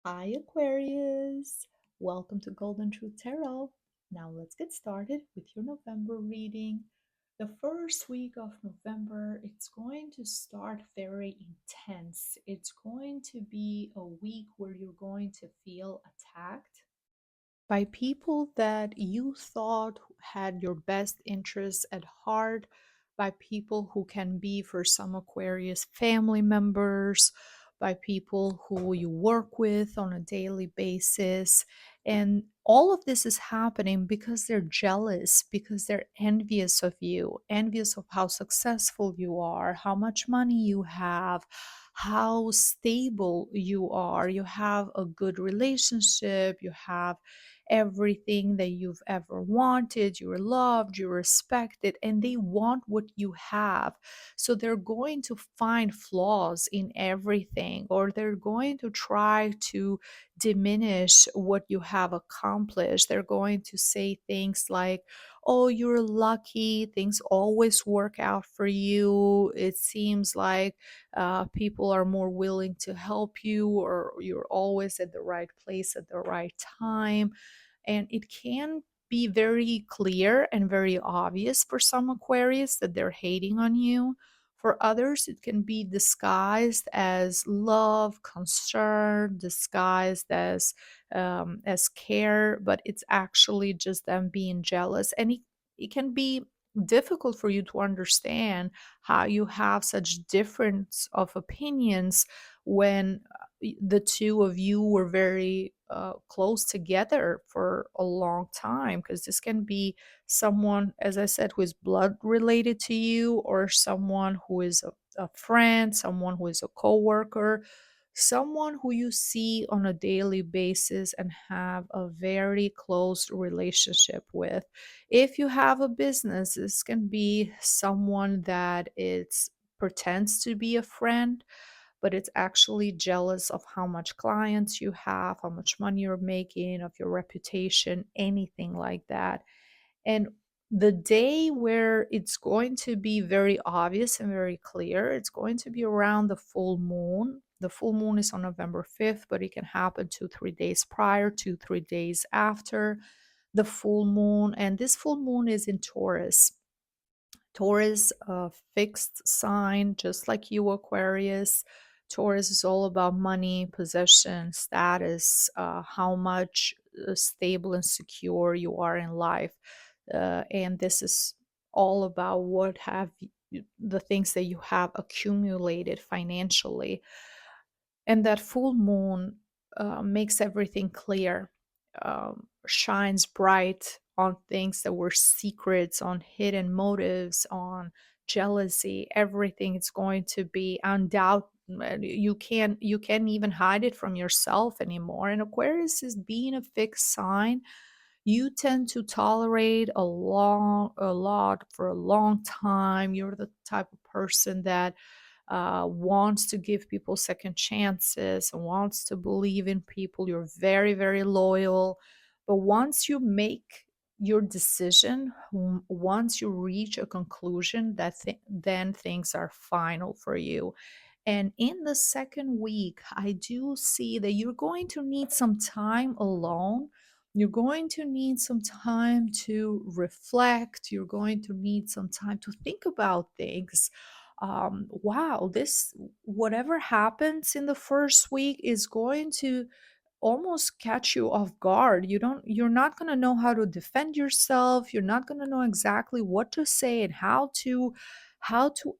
Hi, Aquarius. Welcome to Golden Truth Tarot. Now, let's get started with your November reading. The first week of November, it's going to start very intense. It's going to be a week where you're going to feel attacked by people that you thought had your best interests at heart, by people who can be, for some Aquarius, family members, by people who you work with on a daily basis. And all of this is happening because they're jealous, because they're envious of you, envious of how successful you are, how much money you have, how stable you are. You have a good relationship, you have everything that you've ever wanted. You're loved, you're respected, and they want what you have. So they're going to find flaws in everything, or they're going to try to diminish what you have accomplished. They're going to say things like, oh, you're lucky, things always work out for you. It seems like people are more willing to help you, or you're always at the right place at the right time. And it can be very clear and very obvious for some Aquarius that they're hating on you. For others, it can be disguised as love, concern, disguised as care, but it's actually just them being jealous. And it can be difficult for you to understand how you have such difference of opinions when the two of you were very close together for a long time, because this can be someone, as I said, who is blood related to you, or someone who is a friend, someone who is a coworker, someone who you see on a daily basis and have a very close relationship with. If you have a business, this can be someone that it's pretends to be a friend, but it's actually jealous of how much clients you have, how much money you're making, of your reputation, anything like that. And the day where it's going to be very obvious and very clear, it's going to be around the full moon. The full moon is on November 5th, but it can happen 2, 3 days prior, 2, 3 days after the full moon. And this full moon is in Taurus. Taurus, a fixed sign, just like you, Aquarius. Taurus is all about money, possession, status, how much stable and secure you are in life. And this is all about what have the things that you have accumulated financially. And that full moon makes everything clear, shines bright on things that were secrets, on hidden motives, on jealousy. Everything is going to be undoubt. You can't even hide it from yourself anymore. And Aquarius is being a fixed sign. You tend to tolerate a lot for a long time. You're the type of person that wants to give people second chances and wants to believe in people. You're very, very loyal. But once you make your decision, once you reach a conclusion, then things are final for you. And in the second week, I do see that you're going to need some time alone. You're going to need some time to reflect. You're going to need some time to think about things. Wow, this, whatever happens in the first week is going to almost catch you off guard. You're not going to know how to defend yourself. You're not going to know exactly what to say and how to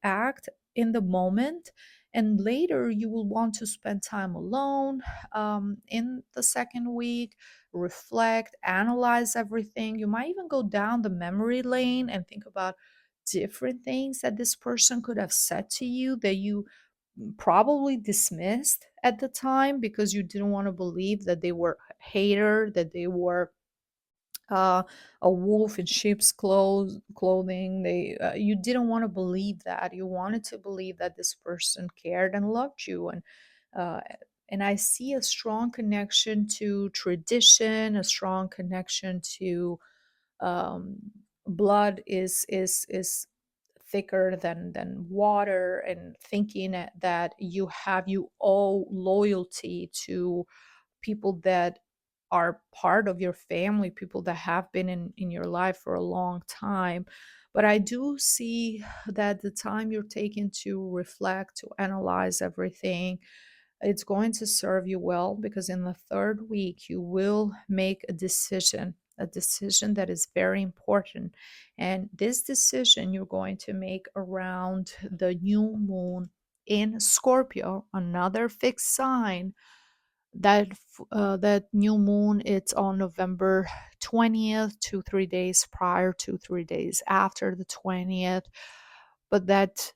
act in the moment. And later you will want to spend time alone, in the second week, reflect, analyze everything. You might even go down the memory lane and think about different things that this person could have said to you that you probably dismissed at the time because you didn't want to believe that they were a hater, that they were uh, a wolf in sheep's clothing. You didn't want to believe that. You wanted to believe that this person cared and loved you. Uh, and I see a strong connection to tradition, a strong connection to um, blood is thicker than water, and thinking that you owe loyalty to people that are part of your family, people that have been in your life for a long time. But I do see that the time you're taking to reflect, to analyze everything, it's going to serve you well, because in the third week you will make a decision that is very important. And this decision you're going to make around the new moon in Scorpio, another fixed sign. That new moon, it's on November 20th, 2 3 days prior to 3 days after the 20th. But that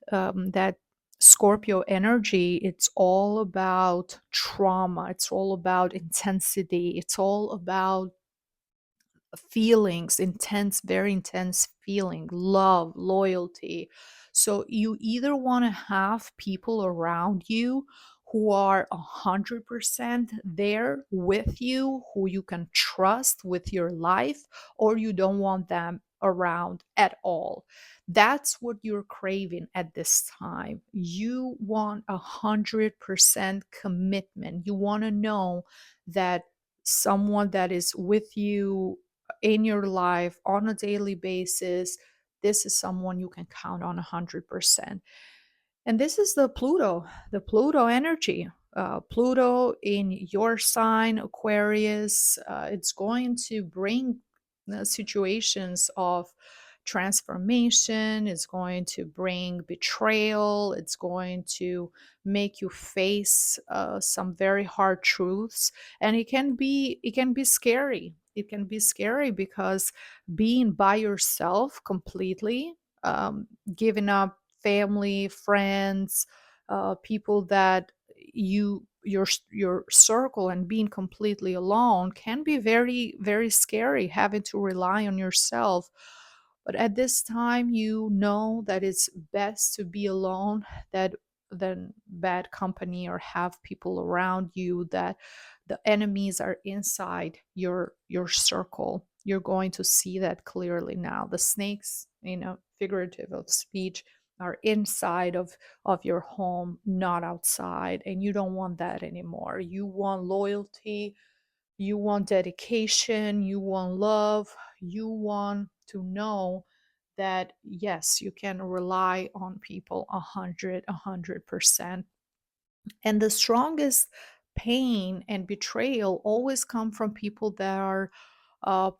Scorpio energy, it's all about trauma, it's all about intensity, it's all about feelings, intense, very intense feeling, love, loyalty. So you either want to have people around you who are 100% there with you, who you can trust with your life, or you don't want them around at all. That's what you're craving at this time. You want 100% commitment. You want to know that someone that is with you in your life on a daily basis, this is someone you can count on 100%. And this is the Pluto energy. Pluto in your sign, Aquarius, it's going to bring situations of transformation. It's going to bring betrayal. It's going to make you face some very hard truths, and it can be scary. It can be scary because being by yourself completely, giving up family, friends, people that your circle, and being completely alone can be very, very scary, having to rely on yourself. But at this time, you know that it's best to be alone that than bad company, or have people around you that the enemies are inside your circle. You're going to see that clearly now. The snakes, figurative of speech, are inside of your home, not outside, and you don't want that anymore. You want loyalty, you want dedication, you want love, you want to know that yes, you can rely on people 100%. And the strongest pain and betrayal always come from people that are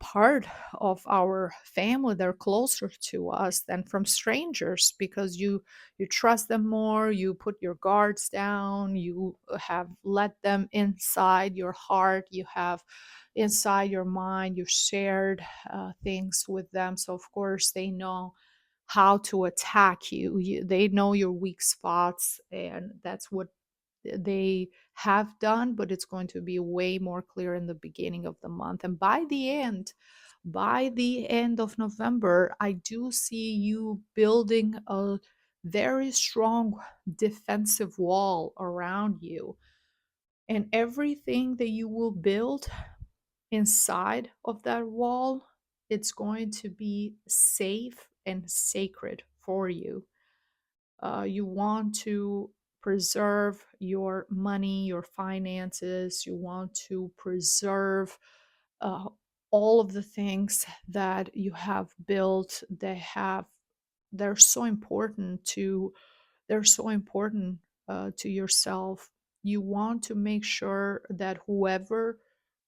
part of our family. They're closer to us than from strangers, because you trust them more, you put your guards down, you have let them inside your heart, you have inside your mind, you shared things with them. So of course they know how to attack they know your weak spots, and that's what they have done. But it's going to be way more clear in the beginning of the month, and by the end of November, I do see you building a very strong defensive wall around you, and everything that you will build inside of that wall, it's going to be safe and sacred for you. You want to preserve your money, your finances. You want to preserve uh, all of the things that you have built. They're so important to they're so important to yourself. You want to make sure that whoever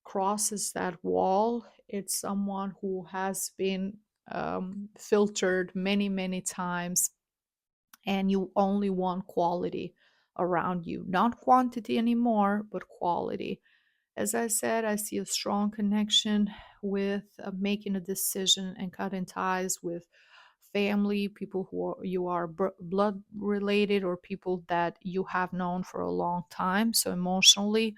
crosses that wall, it's someone who has been filtered many, many times, and you only want quality around you, not quantity anymore, but quality. As I said, I see a strong connection with making a decision and cutting ties with family, people who you are blood related, or people that you have known for a long time. So emotionally,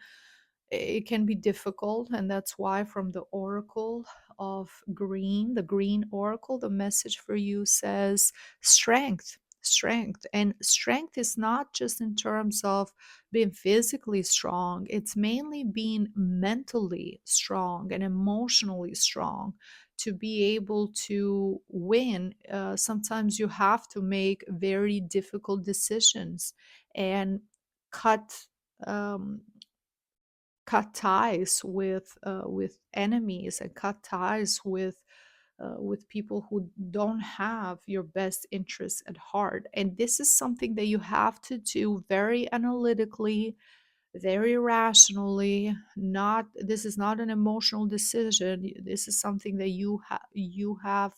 it can be difficult, and that's why from the oracle of green, the green oracle, the message for you says strength. And strength is not just in terms of being physically strong, it's mainly being mentally strong and emotionally strong to be able to win. Sometimes you have to make very difficult decisions and cut um, cut ties with enemies, and cut ties with people who don't have your best interests at heart. And this is something that you have to do very analytically, very rationally. Not, this is not an emotional decision. This is something that you have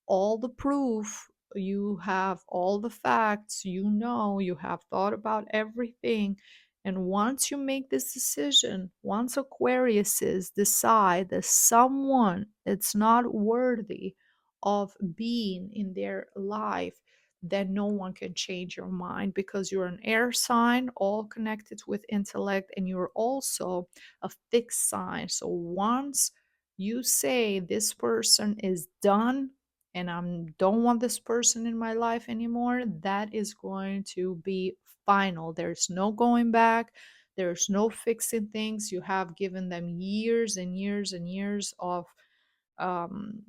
all the proof, you have all the facts, you have thought about everything. And once you make this decision, once Aquariuses decide that someone it's not worthy of being in their life, then no one can change your mind, because you're an air sign, all connected with intellect, and you're also a fixed sign. So once you say this person is done and I don't want this person in my life anymore, that is going to be final. There's no going back. There's no fixing things. You have given them years and years and years of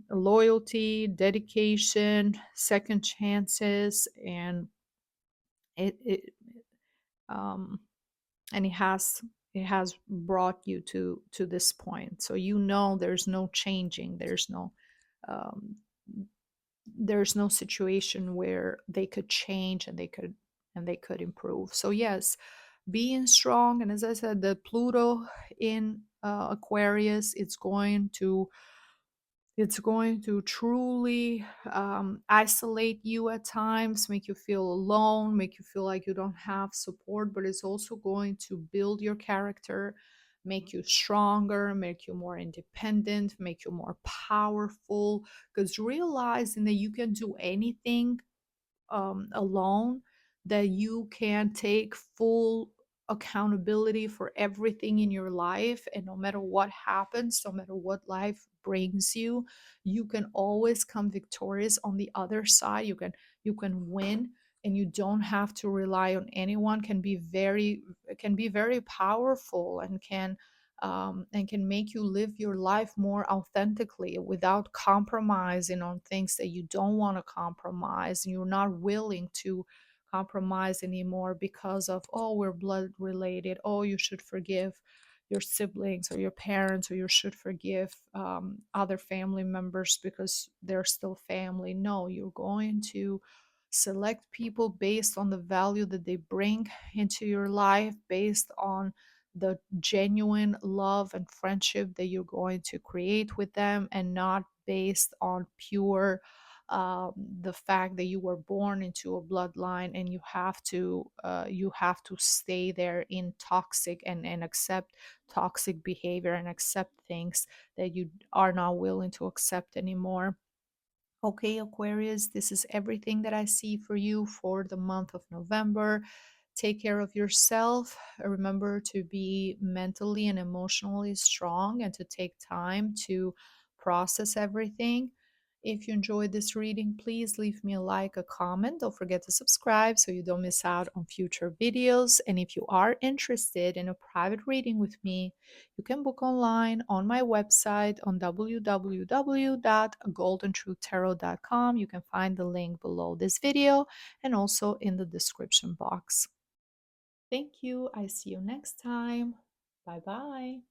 loyalty, dedication, second chances, and it um, and it has brought you to this point. So there's no changing. Um, there's no situation where they could change and they could improve. So yes, being strong. And as I said, the Pluto in Aquarius, it's going to truly isolate you at times, make you feel alone, make you feel like you don't have support, but it's also going to build your character, make you stronger, make you more independent, make you more powerful. Because realizing that you can do anything alone, that you can take full accountability for everything in your life, and no matter what happens, no matter what life brings you, you can always come victorious on the other side. You can win, and you don't have to rely on anyone. Can be very powerful, and can make you live your life more authentically without compromising on things that you don't want to compromise, and you're not willing to compromise anymore because of, oh, we're blood related, oh, you should forgive your siblings or your parents, or you should forgive other family members because they're still family. No, you're going to select people based on the value that they bring into your life, based on the genuine love and friendship that you're going to create with them, and not based on pure the fact that you were born into a bloodline, and you have to stay there in toxic and accept toxic behavior and accept things that you are not willing to accept anymore. Okay, Aquarius, this is everything that I see for you for the month of November. Take care of yourself. Remember to be mentally and emotionally strong, and to take time to process everything. If you enjoyed this reading, please leave me a like, a comment. Don't forget to subscribe so you don't miss out on future videos. And if you are interested in a private reading with me, you can book online on my website on www.goldandtruthtarot.com. You can find the link below this video and also in the description box. Thank you. I see you next time. Bye bye.